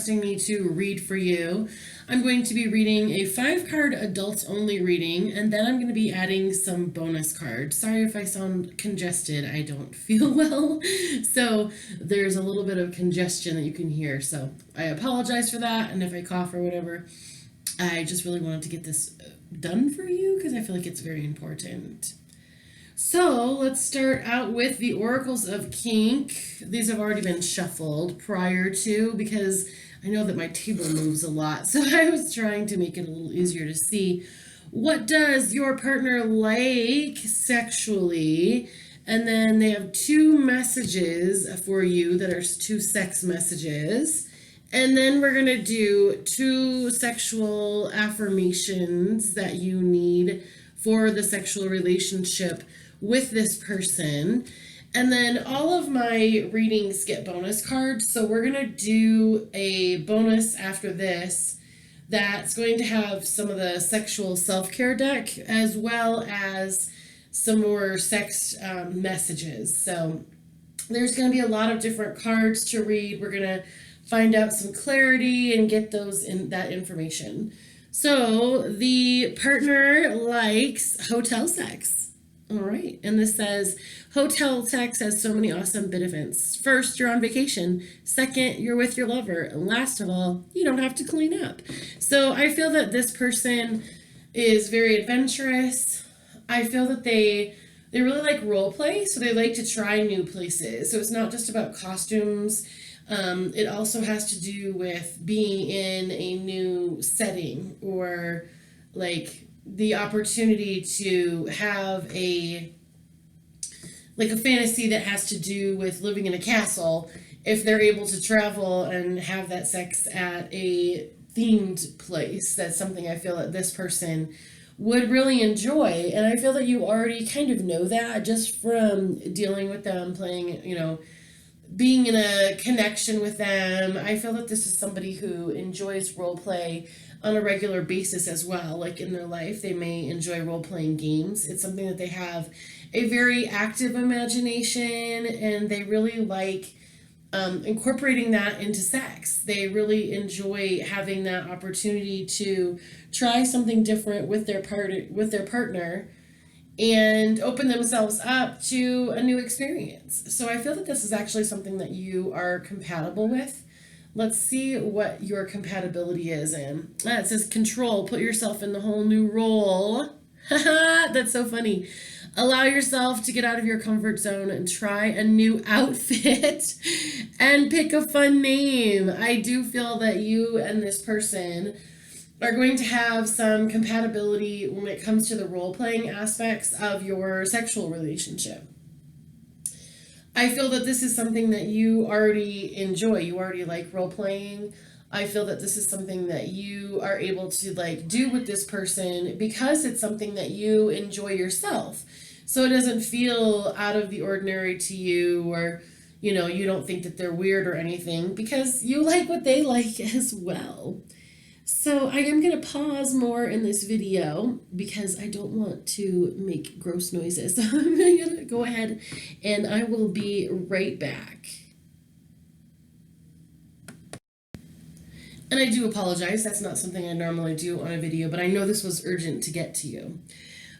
requesting me to read for you. I'm going to be reading a 5-card adults only reading, and then I'm going to be adding some bonus cards. Sorry if I sound congested. I don't feel well. So there's a little bit of congestion that you can hear. So I apologize for that. And if I cough or whatever, I just really wanted to get this done for you because I feel like it's very important. So let's start out with the Oracles of Kink. These have already been shuffled prior to because I know that my table moves a lot. So I was trying to make it a little easier to see. What does your partner like sexually? And then they have 2 messages for you that are 2 sex messages. And then we're going to do 2 sexual affirmations that you need for the sexual relationship with this person. And then all of my readings get bonus cards. So we're going to do a bonus after this that's going to have some of the sexual self-care deck as well as some more sex messages. So there's going to be a lot of different cards to read. We're going to find out some clarity and get those in that information. So the partner likes hotel sex. All right. And this says hotel sex has so many awesome benefits. First, you're on vacation. Second, you're with your lover. And last of all, you don't have to clean up. So I feel that this person is very adventurous. I feel that they really like role play. So they like to try new places. So it's not just about costumes. It also has to do with being in a new setting or like the opportunity to have a fantasy that has to do with living in a castle if they're able to travel and have that sex at a themed place. That's something I feel that this person would really enjoy. And I feel that you already kind of know that just from dealing with them, playing, being in a connection with them. I feel that this is somebody who enjoys role play on a regular basis as well. Like in their life, they may enjoy role-playing games. It's something that they have a very active imagination, and they really like incorporating that into sex. They really enjoy having that opportunity to try something different with their partner and open themselves up to a new experience. So I feel that this is actually something that you are compatible with. Let's see what your compatibility is in. It says control, put yourself in the whole new role. That's so funny. Allow yourself to get out of your comfort zone and try a new outfit and pick a fun name. I do feel that you and this person are going to have some compatibility when it comes to the role-playing aspects of your sexual relationship. I feel that this is something that you already enjoy. You already like role playing. I feel that this is something that you are able to do with this person because it's something that you enjoy yourself. So it doesn't feel out of the ordinary to you, or you don't think that they're weird or anything because you like what they like as well. So I am going to pause more in this video because I don't want to make gross noises. So I'm going to go ahead and I will be right back. And I do apologize. That's not something I normally do on a video, but I know this was urgent to get to you.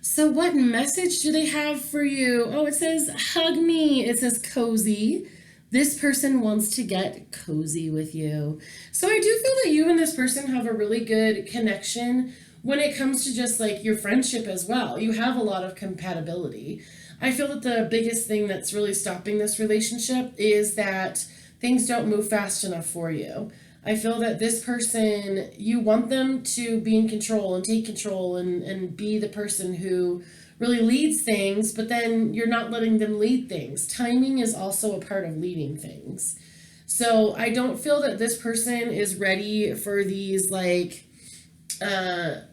So what message do they have for you? Oh, it says hug me. It says cozy. This person wants to get cozy with you. So I do feel that you and this person have a really good connection when it comes to just your friendship as well. You have a lot of compatibility. I feel that the biggest thing that's really stopping this relationship is that things don't move fast enough for you. I feel that this person, you want them to be in control and take control and be the person who really leads things, but then you're not letting them lead things. Timing is also a part of leading things. So I don't feel that this person is ready for these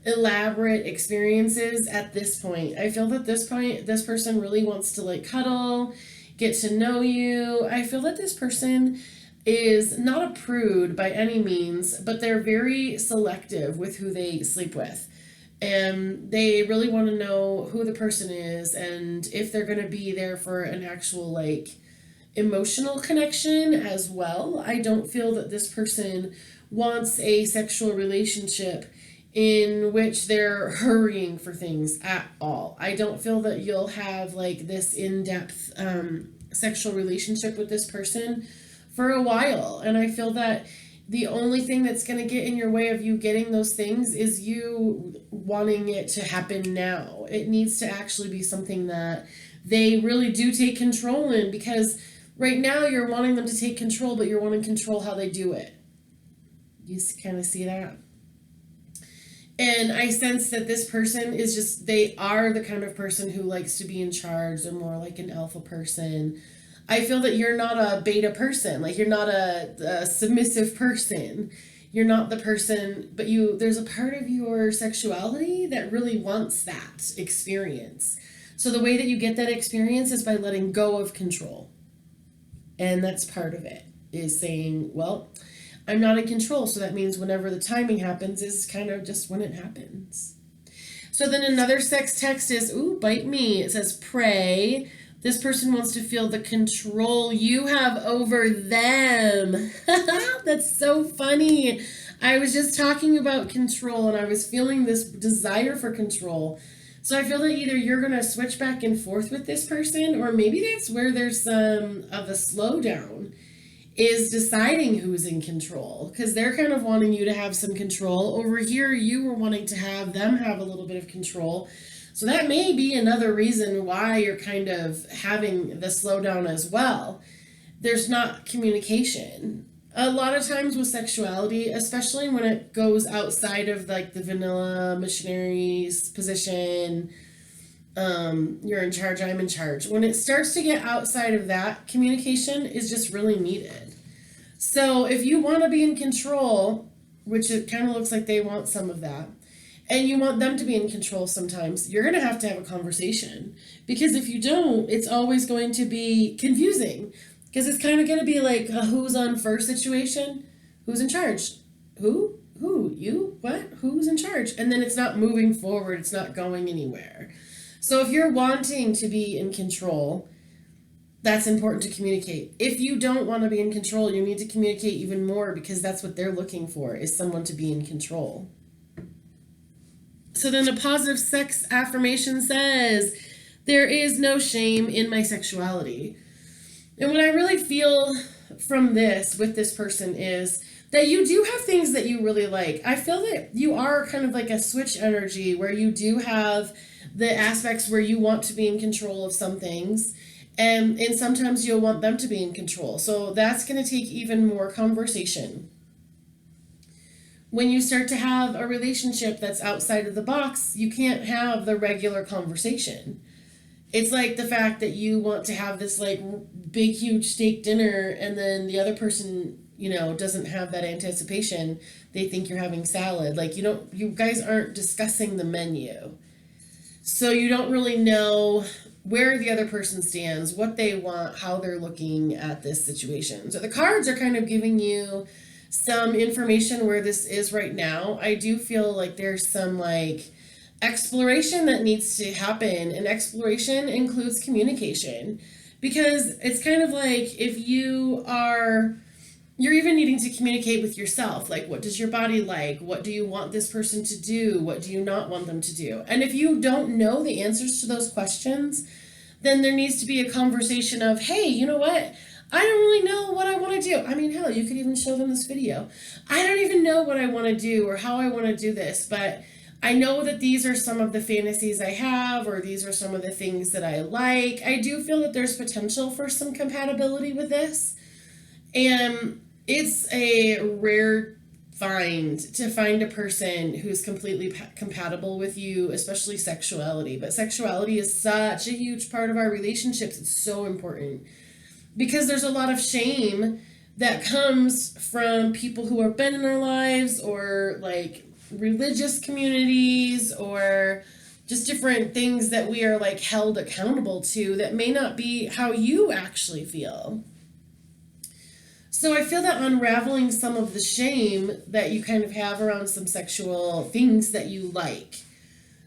elaborate experiences at this point. I feel that this person really wants to cuddle, get to know you. I feel that this person is not a prude by any means, but they're very selective with who they sleep with. And they really want to know who the person is and if they're going to be there for an actual emotional connection as well. I don't feel that this person wants a sexual relationship in which they're hurrying for things at all. I don't feel that you'll have like this in-depth sexual relationship with this person for a while. And I feel that the only thing that's going to get in your way of you getting those things is you wanting it to happen now. It needs to actually be something that they really do take control in, because right now you're wanting them to take control, but you're wanting to control how they do it. You kind of see that? And I sense that this person is just, they are the kind of person who likes to be in charge. They're more like an alpha person. I feel that you're not a beta person. Like, you're not a submissive person. You're not the person, but there's a part of your sexuality that really wants that experience. So the way that you get that experience is by letting go of control. And that's part of it, is saying, well, I'm not in control. So that means whenever the timing happens is kind of just when it happens. So then another sex text is, ooh, bite me. It says, pray. This person wants to feel the control you have over them. That's so funny. I was just talking about control, and I was feeling this desire for control. So I feel that either you're going to switch back and forth with this person, or maybe that's where there's some of a slowdown, is deciding who's in control, because they're kind of wanting you to have some control. Over here, you were wanting to have them have a little bit of control. So that may be another reason why you're kind of having the slowdown as well. There's not communication. A lot of times with sexuality, especially when it goes outside of like the vanilla missionaries position, you're in charge, I'm in charge. When it starts to get outside of that, communication is just really needed. So if you want to be in control, which it kind of looks like they want some of that, and you want them to be in control sometimes, you're going to have a conversation. Because if you don't, it's always going to be confusing. Because it's kind of going to be like a who's on first situation. Who's in charge? Who? You? What? Who's in charge? And then it's not moving forward. It's not going anywhere. So if you're wanting to be in control, that's important to communicate. If you don't want to be in control, you need to communicate even more, because that's what they're looking for, is someone to be in control. So then a positive sex affirmation says, there is no shame in my sexuality. And what I really feel from this with this person is that you do have things that you really like. I feel that you are kind of like a switch energy, where you do have the aspects where you want to be in control of some things, and sometimes you'll want them to be in control. So that's going to take even more conversation. When you start to have a relationship that's outside of the box, you can't have the regular conversation. It's like the fact that you want to have this like big, huge steak dinner, and then the other person, doesn't have that anticipation. They think you're having salad. Like, you guys aren't discussing the menu. So you don't really know where the other person stands, what they want, how they're looking at this situation. So the cards are kind of giving you some information where this is right now. I do feel like there's some like exploration that needs to happen, and exploration includes communication, because it's kind of like if you're even needing to communicate with yourself, like, what does your body like? What do you want this person to do? What do you not want them to do? And if you don't know the answers to those questions, then there needs to be a conversation of, hey, you know what? I don't really know what I want to do. I mean, hell, you could even show them this video. I don't even know what I want to do or how I want to do this, but I know that these are some of the fantasies I have, or these are some of the things that I like. I do feel that there's potential for some compatibility with this. And it's a rare find to find a person who's completely compatible with you, especially sexuality. But sexuality is such a huge part of our relationships. It's so important, because there's a lot of shame that comes from people who have been in our lives, or like religious communities, or just different things that we are like held accountable to that may not be how you actually feel. So I feel that unraveling some of the shame that you kind of have around some sexual things that you like,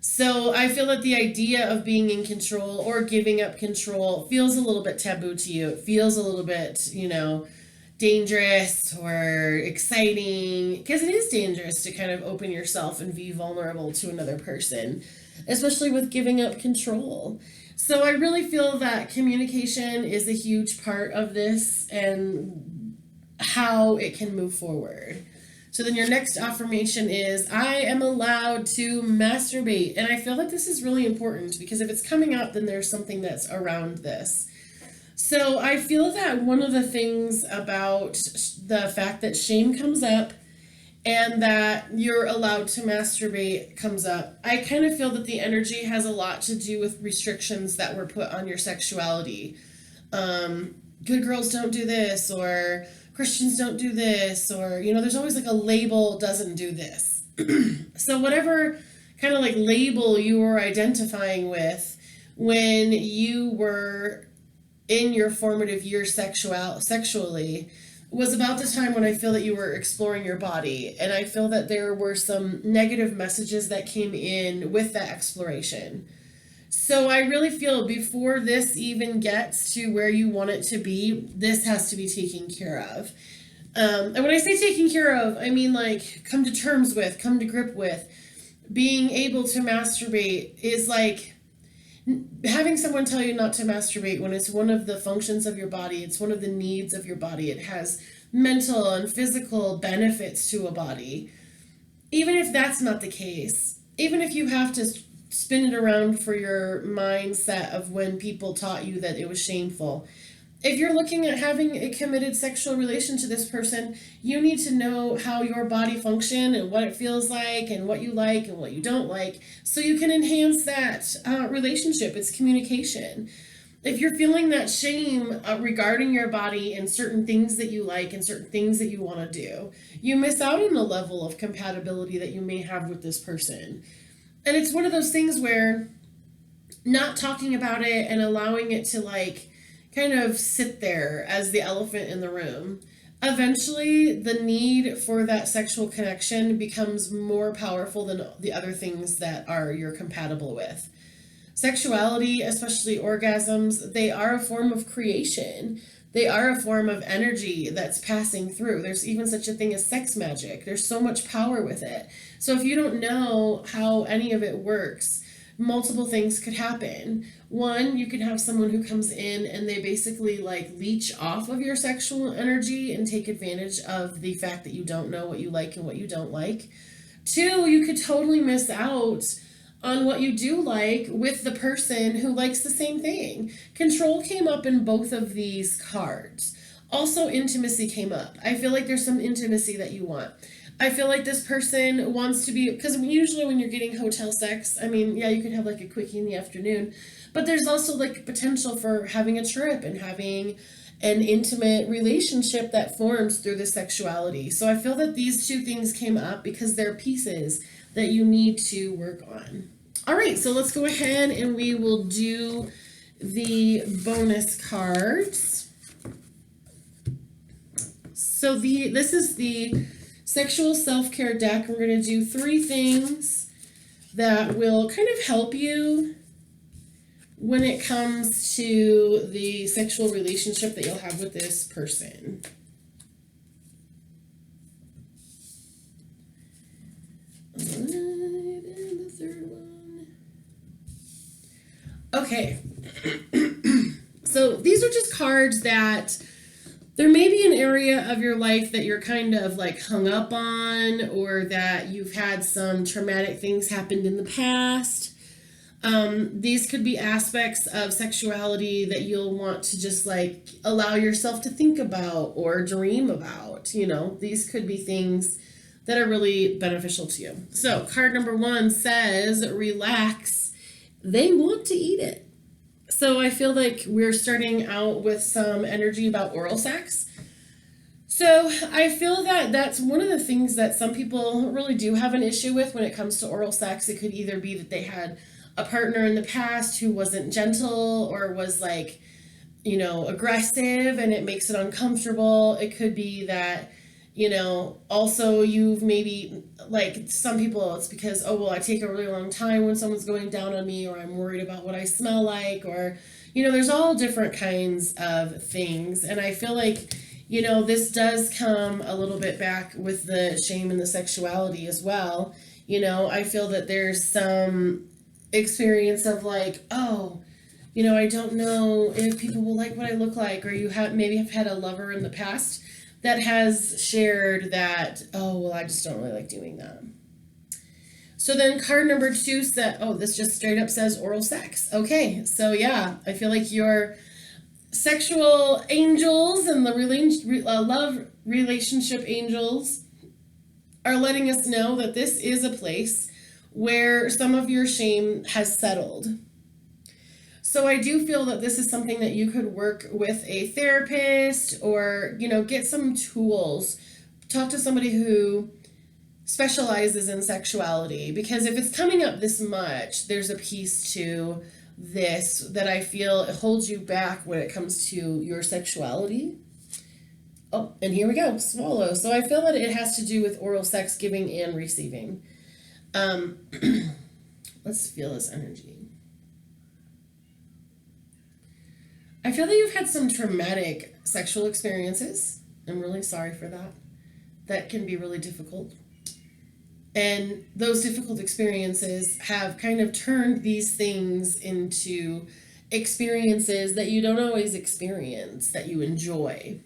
So I feel that the idea of being in control or giving up control feels a little bit taboo to you. It feels a little bit, dangerous or exciting, because it is dangerous to kind of open yourself and be vulnerable to another person, especially with giving up control. So I really feel that communication is a huge part of this and how it can move forward. So then your next affirmation is, I am allowed to masturbate. And I feel like this is really important because if it's coming up, then there's something that's around this. So I feel that one of the things about the fact that shame comes up and that you're allowed to masturbate comes up, I kind of feel that the energy has a lot to do with restrictions that were put on your sexuality. Good girls don't do this, or Christians don't do this, or, there's always like a label, doesn't do this. So whatever kind of like label you were identifying with when you were in your formative years sexually was about the time when I feel that you were exploring your body. And I feel that there were some negative messages that came in with that exploration. So I really feel before this even gets to where you want it to be, this has to be taken care of. And when I say taken care of, I mean like come to terms with, come to grip with. Being able to masturbate is like having someone tell you not to masturbate when it's one of the functions of your body, it's one of the needs of your body. It has mental and physical benefits to a body. Even if that's not the case, even if you have to spin it around for your mindset of when people taught you that it was shameful. If you're looking at having a committed sexual relation to this person, you need to know how your body functions and what it feels like and what you and what you don't like, so you can enhance that relationship. It's communication. If you're feeling that shame regarding your body and certain things that you like and certain things that you want to do, you miss out on the level of compatibility that you may have with this person. And it's one of those things where not talking about it and allowing it to like kind of sit there as the elephant in the room, eventually the need for that sexual connection becomes more powerful than the other things that you're compatible with. Sexuality, especially orgasms, they are a form of creation. They are a form of energy that's passing through. There's even such a thing as sex magic. There's so much power with it. So if you don't know how any of it works, multiple things could happen. One, you could have someone who comes in and they basically like leech off of your sexual energy and take advantage of the fact that you don't know what you like and what you don't like. Two, you could totally miss out on what you do like with the person who likes the same thing. Control came up in both of these cards. Also, intimacy came up. I feel like there's some intimacy that you want. I feel like this person wants to be, because usually when you're getting hotel sex, I mean, yeah, you could have like a quickie in the afternoon, but there's also like potential for having a trip and having an intimate relationship that forms through the sexuality. So I feel that these two things came up because they're pieces that you need to work on. All right, so let's go ahead and we will do the bonus cards. So this is the sexual self-care deck. We're going to do 3 things that will kind of help you when it comes to the sexual relationship that you'll have with this person. And the third one. Okay. So these are just cards that there may be an area of your life that you're kind of like hung up on, or that you've had some traumatic things happened in the past. These could be aspects of sexuality that you'll want to just like allow yourself to think about or dream about. These could be things that are really beneficial to you. So card number 1 says, relax. They want to eat it. So I feel like we're starting out with some energy about oral sex. So I feel that that's one of the things that some people really do have an issue with when it comes to oral sex. It could either be that they had a partner in the past who wasn't gentle or was like, aggressive and it makes it uncomfortable. It could be that, Also you've maybe, like some people, it's because, oh, well, I take a really long time when someone's going down on me, or I'm worried about what I smell like, or, there's all different kinds of things. And I feel like, this does come a little bit back with the shame and the sexuality as well. I feel that there's some experience of like, oh, I don't know if people will like what I look like, or you have had a lover in the past that has shared that, oh, well, I just don't really like doing that. So then card number 2 said, oh, this just straight up says oral sex. Okay, so yeah, I feel like your sexual angels and the love relationship angels are letting us know that this is a place where some of your shame has settled. So I do feel that this is something that you could work with a therapist, or, get some tools. Talk to somebody who specializes in sexuality, because if it's coming up this much, there's a piece to this that I feel holds you back when it comes to your sexuality. Oh, and here we go, swallow. So I feel that it has to do with oral sex, giving and receiving. Let's feel this energy. I feel that you've had some traumatic sexual experiences. I'm really sorry for that. That can be really difficult. And those difficult experiences have kind of turned these things into experiences that you don't always experience, that you enjoy.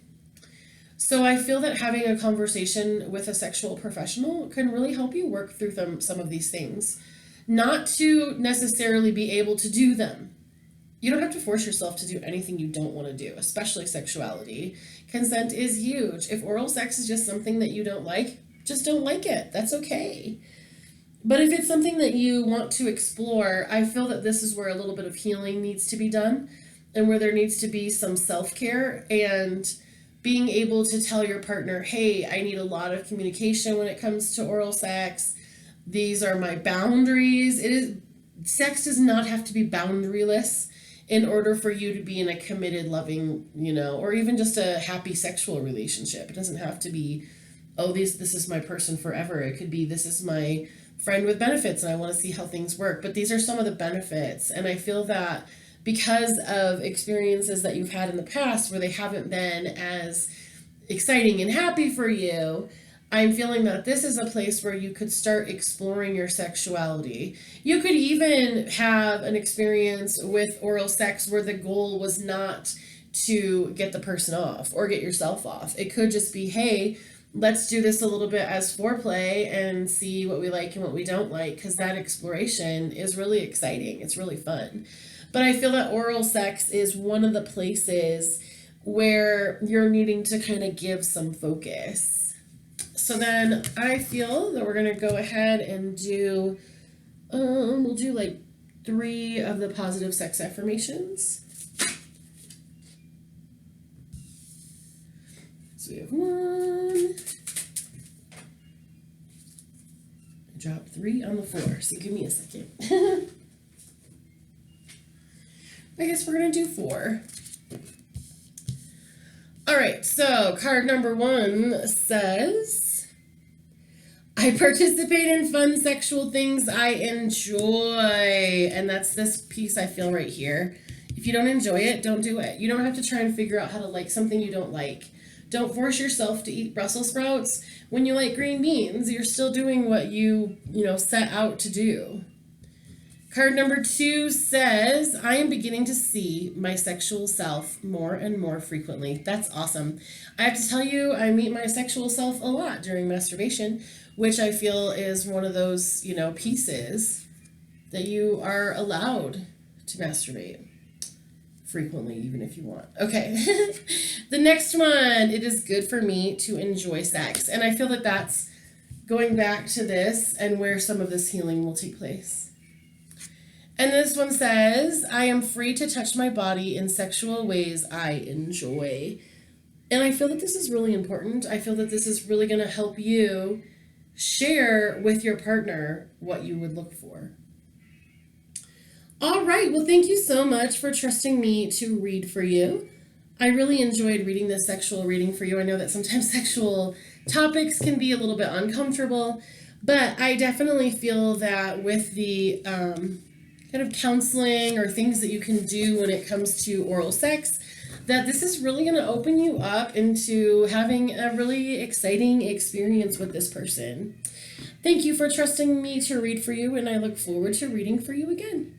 So I feel that having a conversation with a sexual professional can really help you work through some of these things. Not to necessarily be able to do them. You don't have to force yourself to do anything you don't want to do, especially sexuality. Consent is huge. If oral sex is just something that you don't like, just don't like it. That's okay. But if it's something that you want to explore, I feel that this is where a little bit of healing needs to be done, and where there needs to be some self-care and being able to tell your partner, hey, I need a lot of communication when it comes to oral sex. These are my boundaries. Sex does not have to be boundaryless in order for you to be in a committed, loving, or even just a happy sexual relationship. It doesn't have to be, oh, this is my person forever. It could be, this is my friend with benefits and I want to see how things work. But these are some of the benefits. And I feel that because of experiences that you've had in the past where they haven't been as exciting and happy for you, I'm feeling that this is a place where you could start exploring your sexuality. You could even have an experience with oral sex where the goal was not to get the person off or get yourself off. It could just be, hey, let's do this a little bit as foreplay and see what we like and what we don't like, because that exploration is really exciting. It's really fun. But I feel that oral sex is one of the places where you're needing to kind of give some focus. So then I feel that we're going to go ahead and do, we'll do like 3 of the positive sex affirmations. So we have 1. I dropped 3 on the floor, so give me a second. I guess we're going to do 4. All right, so card number 1 says, I participate in fun sexual things I enjoy. And that's this piece I feel right here. If you don't enjoy it, don't do it. You don't have to try and figure out how to like something you don't like. Don't force yourself to eat Brussels sprouts when you like green beans. You're still doing what you set out to do. Card number 2 says, I am beginning to see my sexual self more and more frequently. That's awesome. I have to tell you, I meet my sexual self a lot during masturbation, which I feel is one of those, pieces that you are allowed to masturbate frequently, even if you want. Okay. The next one, it is good for me to enjoy sex. And I feel that that's going back to this and where some of this healing will take place. And this one says, I am free to touch my body in sexual ways I enjoy. And I feel that this is really important. I feel that this is really going to help you share with your partner what you would look for. All right. Well, thank you so much for trusting me to read for you. I really enjoyed reading this sexual reading for you. I know that sometimes sexual topics can be a little bit uncomfortable, but I definitely feel that with the kind of counseling or things that you can do when it comes to oral sex, that this is really going to open you up into having a really exciting experience with this person. Thank you for trusting me to read for you, and I look forward to reading for you again.